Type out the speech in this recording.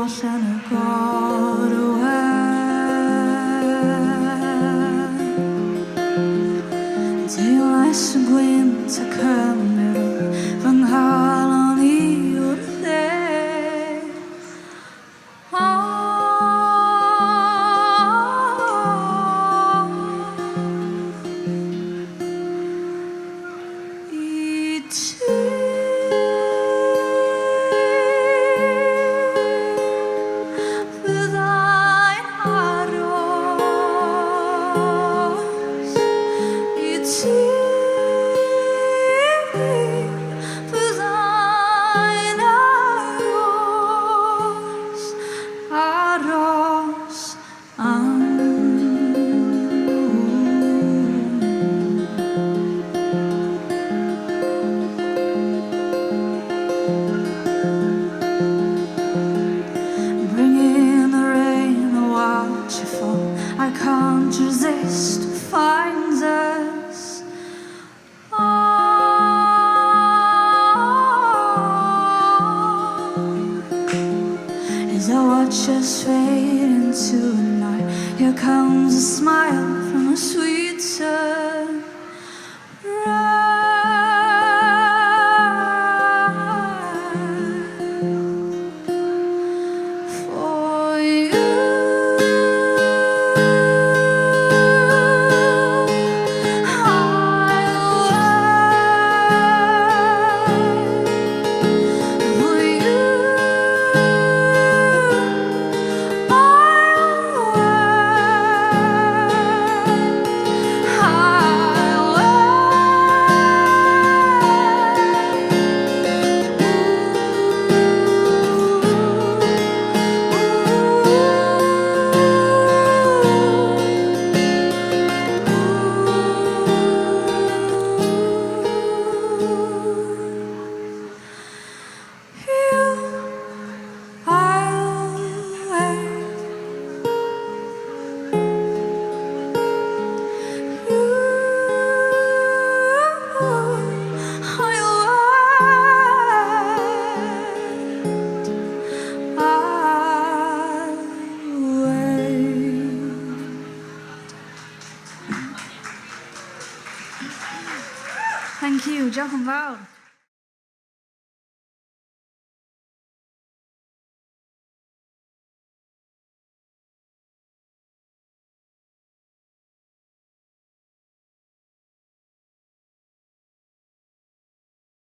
and it got away. Daylight glimmer kommer från hallen i ordet. I can't resist what finds us. As I watch us fade into the night, here comes a smile from a sweet sun. Thank you, Jochen Val.